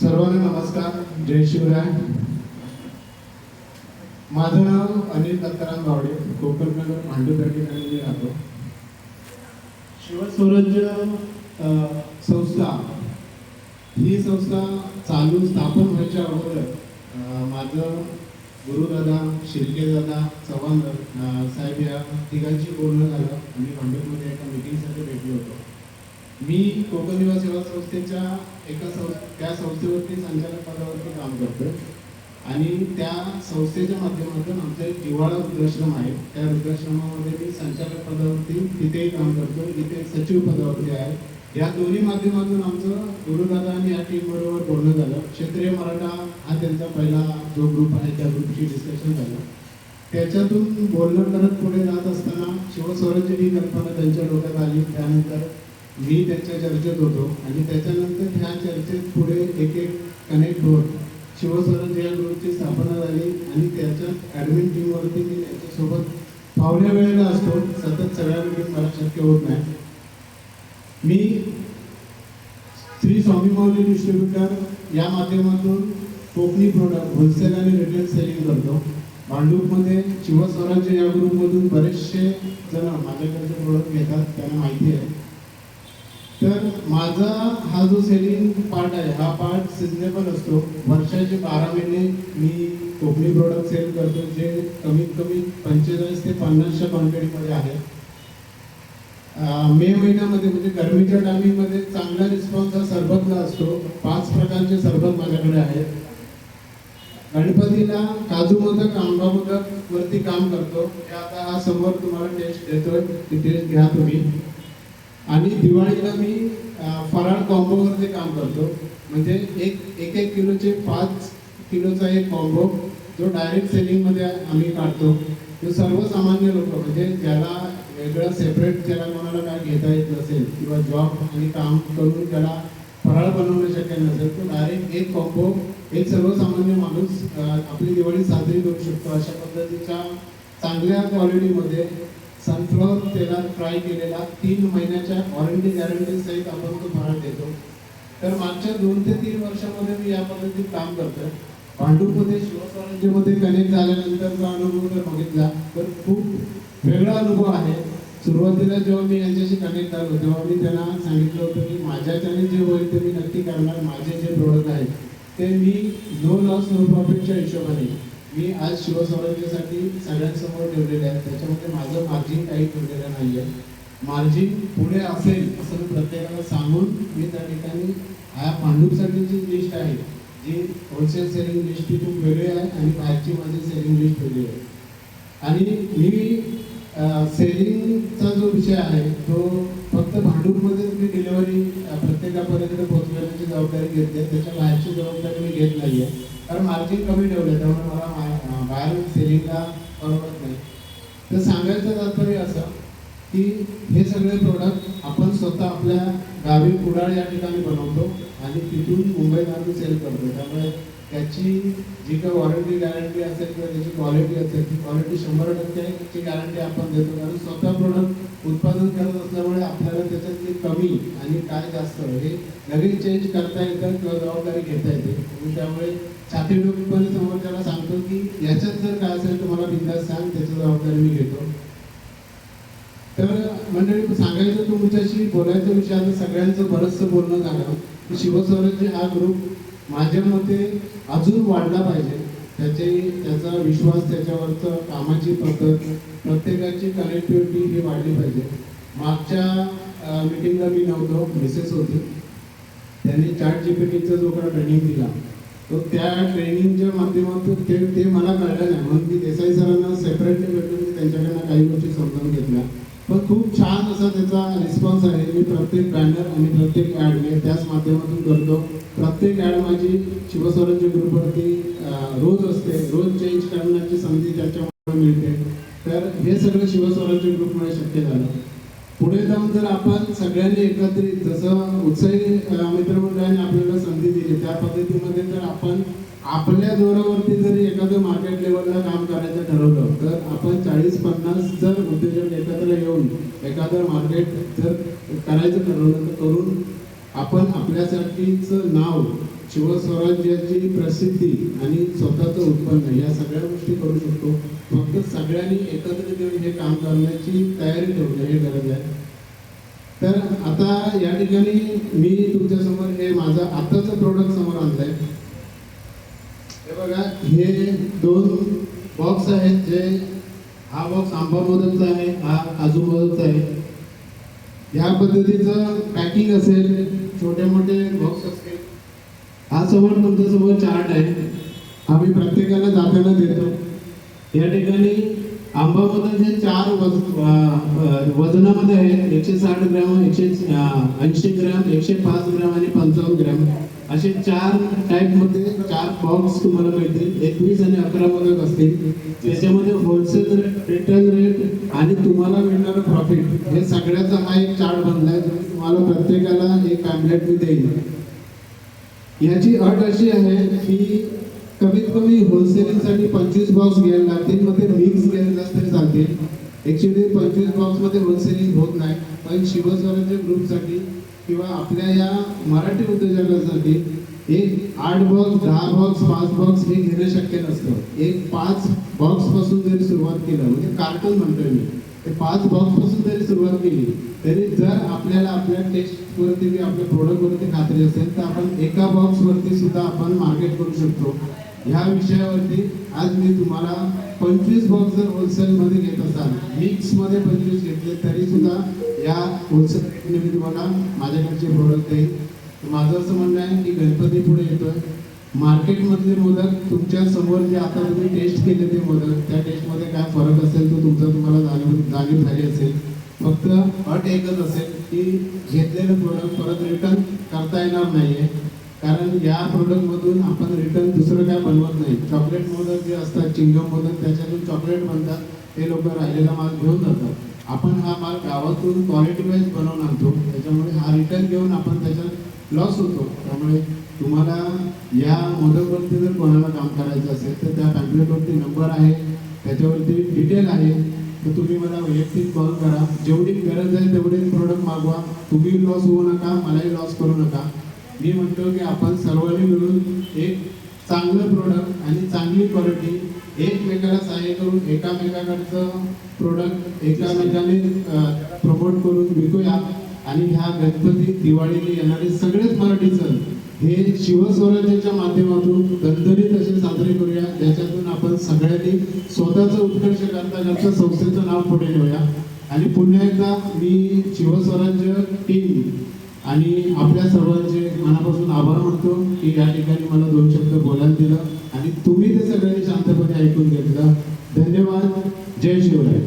सर्वांना नमस्कार, जय शिवराय. माझं नाव अनिल दत्ताराम गावडे, कोकणनगर भांडूप या ठिकाणी मी राहतो. शिवस्वराज्य संस्था ही संस्था स्थापन व्हायच्या अगोदर माझं गुरुदादा, शिर्केदादा, चव्हाण साहेब या तिघांची बोलणं झालं आणि भांडूपमध्ये एका मीटिंगसाठी भेटलो होतो. मी कोकण युवा सेवा संस्थेच्या त्या संस्थेवरती संचालक पदावरती काम करतो आणि त्या संस्थेच्या माध्यमातून आमचा एक जिव्हाळा वृद्धाश्रम आहे. त्या वृद्धाश्रमामध्ये मी संचालक पदावरती तिथेही काम करतो, इथे सचिव पदावरती आहे. या दोन्ही माध्यमातून आमचं गुरुदादा आणि या टीम बरोबर बोलणं झालं. क्षेत्रीय मराठा हा त्यांचा पहिला जो ग्रुप आहे त्या ग्रुपची डिस्कशन झालं. त्याच्यातून बोलणं करत पुढे जात असताना शिवस्वराज्य ही कल्पना त्यांच्या डोक्यात आली. त्यानंतर मी त्यांच्या चर्चेत होतो आणि त्याच्यानंतर ह्या चर्चेत पुढे एक एक कनेक्ट होत शिवस्वराज्य या ग्रुपची स्थापना झाली आणि त्याच्यात ॲडमिन टीमवरती मी त्यांच्यासोबत फावल्या वेळेला असतो. सतत सगळ्या मीटिंग मला शक्य होत नाही. मी श्री स्वामी माऊली डिस्ट्रीब्युटर या माध्यमातून कोकणी प्रोडक्ट होलसेल आणि रिटेल सेलिंग करतो. भांडूपमध्ये शिवस्वराज्य या ग्रुपमधून बरेचसे जण माझ्याकडचे प्रोडक्ट घेतात, त्यांना माहिती आहे. तर माझा हा जो सेलिंग पार्ट आहे हा पार्ट सिजनेबल असतो. वर्षाचे 12 महिने मी कोकणी प्रोडक्ट सेल करतो, जे कमीत कमी 45 ते 50च्या क्वांटिटीमध्ये आहे. मे महिन्यामध्ये म्हणजे गरमीच्या टायमिंगमध्ये चांगला रिस्पॉन्स हा सरबतला असतो. 5 प्रकारचे सरबत माझ्याकडे आहेत. गणपतीला काजू मोदक, आंबा मोदक वरती काम करतो. हे आता हा समोर तुम्हाला टेस्ट देतोय, ती टेस्ट घ्या तुम्ही. आणि दिवाळीला मी फराळ कॉम्बोवरती काम करतो. म्हणजे एक किलोचे 5 किलोचा एक कॉम्बो जो डायरेक्ट सेलिंगमध्ये आम्ही काढतो. जो सर्वसामान्य लोक म्हणजे ज्याला वेगळं सेपरेट ज्याला कोणाला काय घेता येत नसेल किंवा जॉब आणि काम करून त्याला फराळ बनवणं शक्य नसेल, तो डायरेक्ट एक कॉम्बो एक सर्वसामान्य माणूस आपली दिवाळी साजरी करू शकतो. अशा पद्धतीच्या चांगल्या क्वालिटीमध्ये सनफ्लॉवर तेलात फ्राय केलेला 3 महिन्याच्या वॉरंटी गॅरंटी सहित आपण तो फराळ देतो. तर मागच्या 2 ते 3 वर्षामध्ये मी या पद्धतीत काम करतोय. भांडूपमध्ये शिवस्वराज्यमध्ये कनेक्ट झाल्यानंतरचा अनुभव जर बघितला तर खूप वेगळा अनुभव आहे. सुरुवातीला जेव्हा मी यांच्याशी कनेक्ट झालो तेव्हा मी त्यांना सांगितलं होतं की माझ्याच्याने जे होईल ते मी नक्की करणार. माझे जे प्रोडक्ट आहेत ते मी नो लॉस नो प्रॉफिटच्या हिशोबाने मी आज शिवस्वराज्यासाठी सगळ्यांसमोर ठेवलेले आहे. त्याच्यामध्ये माझं मार्जिन काही ठेवलेलं नाही आहे. मार्जिन पुढे असेल असं प्रत्येकाला सांगून मी त्या ठिकाणी ह्या भांडूपसाठीची लिस्ट आहे जी होलसेल सेलिंग लिस्ट ही खूप वेगळी आहे आणि बाहेरची माझी सेलिंग लिस्ट वेगळी आहे. आणि मी सेलिंगचा जो विषय आहे तो फक्त भांडूपमध्येच मी डिलिव्हरी प्रत्येकापर्यंत पोहोचवण्याची जबाबदारी घेते. त्याच्या बाहेरची जबाबदारी मी घेत नाही आहे, कारण मार्जिन कमी ठेवलं त्यामुळे मला बाहेर सेलिंगला परवडत नाही. तर सांगायचं तात्पर्य असं की हे सगळे प्रोडक्ट आपण स्वतः आपल्या गावी कुडाळ या ठिकाणी बनवतो आणि तिथून मुंबईत आम्ही सेल करतो. त्यामुळे त्याची जी काही वॉरंटी गॅरंटी असेल किंवा त्याची क्वालिटी असेल ती क्वालिटी 100%ची गॅरंटी आपण देतो. कारण स्वतः प्रोडक्ट उत्पादन करत असल्यामुळे आपल्याला त्याच्यातली कमी आणि काय जास्त हे लगेच चेंज करता येतं किंवा जबाबदारी घेता येते. त्यामुळे छाती डोकीपणे समोरच्याला सांगतो की याच्यात जर काय असेल तर मला बिंदास सांग, त्याची जबाबदारी मी घेतो. तर मंडळी, सांगायचं तुमच्याशी बोलायचा विषय आता सगळ्यांचं बरंचसं बोलणं झालं की शिवस्वराज्य हा ग्रुप माझ्या मते अजून वाढला पाहिजे. त्याचा विश्वास, त्याच्यावरचं कामाची पद्धत, प्रत्येकाची कनेक्टिव्हिटी ही वाढली पाहिजे. मागच्या मीटिंगला मी नव्हतो, मिसेस होती. त्यांनी ChatGPTचा जो काही ट्रेनिंग दिला तो त्या ट्रेनिंगच्या माध्यमातून ते मला कळलं नाही, म्हणून मी देसाई सरांना सेपरेटली भेटून मी त्यांच्याकडनं काही गोष्टी समजावून घेतल्या. पण खूप छान असा त्याचा रिस्पॉन्स आहे. मी प्रत्येक बॅनर आणि प्रत्येक ॲड मी त्याच माध्यमातून करतो. प्रत्येक ॲड माझी शिवस्वराज्य ग्रुपवरती रोज असते. रोज चेंज करण्याची संधी त्याच्यामुळे मिळते. तर हे सगळं शिवस्वराज्य ग्रुपमुळे शक्य झालं. पुढे जाऊन जर आपण सगळ्यांनी एकत्रित जसं उत्साही मित्रमंडळाने आपल्याला संधी दिली त्या पद्धतीमध्ये जर आपण आपल्या जोरावरती जरी एखादं मार्केट लेवलला काम करायचं ठरवलं तर आपण 40-50 जर उद्योजक एकत्र येऊन एखादं मार्केट जर करायचं ठरवलं तर करून आपण आपल्यासाठीचं नाव शिवस्वराज्याची प्रसिद्धी आणि स्वतःचं उत्पन्न या सगळ्या गोष्टी करू शकतो. फक्त सगळ्यांनी एकत्रित येऊन हे काम करण्याची तयारी ठेवणे हे गरज आहे. तर आता या ठिकाणी मी तुमच्या समोर हे माझं आताचं प्रोडक्ट समोर आणलंय. हे बघा, हे 2 बॉक्स आहेत. जे हा बॉक्स आंबा मोदकचा आहे, हा काजू मोदकचा आहे. या पद्धतीचं पॅकिंग असेल, छोटे मोठे बॉक्स असतील. हा समोर तुमच्या समोर चार्ट आहे, हा मी प्रत्येकाला जाताना देतो. या ठिकाणी आंबा मोदक हे 4 वजनामध्ये आहेत. 160 ग्रॅम, 180 ग्रॅम, 105 ग्रॅम आणि 55 ग्रॅम असे 4 टाईप मध्ये 4 बॉक्स तुम्हाला मिळतील. 21 आणि 11 मोदक असतील. त्याच्यामध्ये होलसेल रेट, रिटेल रेट आणि तुम्हाला मिळणारं प्रॉफिट हे सगळ्याचा हा एक चार्ट बनलाय. तुम्हाला प्रत्येकाला एक पॅम्पलेट मी देईन. याची अट अशी आहे की कमीत कमी होलसेलिंगसाठी 25 बॉक्स घ्यायला लागतील. मग ते मिक्स केलेले तरी चालतील. ॲक्च्युली 25 बॉक्समध्ये होलसेलिंग होत नाही, पण शिवस्वराज्य ग्रुपसाठी किंवा आपल्या या मराठी उद्योजकांसाठी एक 8 बॉक्स, 10 बॉक्स, 5 बॉक्स हे घेणं शक्य नसतं. एक 5 बॉक्सपासून जरी सुरुवात केलं, म्हणजे कार्टून म्हणतोय मी, ते 5 बॉक्सपासून जरी सुरुवात केली तरी जर आपल्याला आपल्या टेस्टवरती किंवा आपल्या प्रोडक्टवरती खात्री असेल तर आपण एका बॉक्सवरती सुद्धा आपण मार्केट करू शकतो. ह्या विषयावरती आज मी तुम्हाला 25 बॉक्स जर होलसेलमध्ये घेत असाल, मिक्समध्ये 25 घेतले तरी सुद्धा या होलसेल रेटने मी तुम्हाला माझ्याकडचे प्रोडक्ट देईन. माझं असं म्हणणं आहे की गणपती पुढे येतोय. मार्केटमधले मोदक तुमच्या समोर जे आता तुम्ही टेस्ट केले ते मोदक, त्या टेस्टमध्ये काय फरक असेल तो तुम्हाला जाणीव झाली असेल. फक्त अट एकच असेल की घेतलेलं प्रोडक्ट परत रिटर्न करता येणार नाहीये. कारण या प्रोडक्टमधून आपण रिटर्न दुसरं काय बनवत नाही. चॉकलेट मोदक जे असतात, चिंगम मोदक, त्याच्यातून चॉकलेट बनतात, ते लोक राहिलेला माल घेऊन जातात. आपण हा माल गावातून क्वालिटी वाईज बनवून आणतो, त्याच्यामुळे हा रिटर्न घेऊन आपण त्याच्यात लॉस होतो. त्यामुळे तुम्हाला या मोदकवरती जर कोणाला काम करायचं असेल तर त्या पॅम्पलेटवरती नंबर आहे, त्याच्यावरती डिटेल आहे. तर तुम्ही मला वैयक्तिक कॉल करा. जेवढी गरज आहे तेवढेच प्रोडक्ट मागवा. तुम्ही लॉस होऊ नका, मलाही लॉस करू नका. मी म्हणतो की आपण सर्वांनी मिळून एक चांगलं प्रोडक्ट आणि चांगली क्वालिटी एकमेकाला सहाय्य करून एकामेकाकडचं प्रोडक्ट एकामेकाने प्रमोट करून विकूया. आणि ह्या गणपती, दिवाळीने येणारे सगळेच मराठी सण हे शिवस्वराज्याच्या माध्यमातून दणदणीत असे साजरे करूया, ज्याच्यातून आपण सगळ्यांनी स्वतःचा उत्कर्ष करता करता संस्थेचं नाव पुढे नेऊया. आणि पुन्हा एकदा मी शिवस्वराज्य टीम आणि आपल्या सर्वांचे मनापासून आभार मानतो की या ठिकाणी मला 2 शब्द बोलायला दिलं आणि तुम्ही ते सगळ्यांनी शांतपणे ऐकून घेतलं. धन्यवाद. जय शिवराय.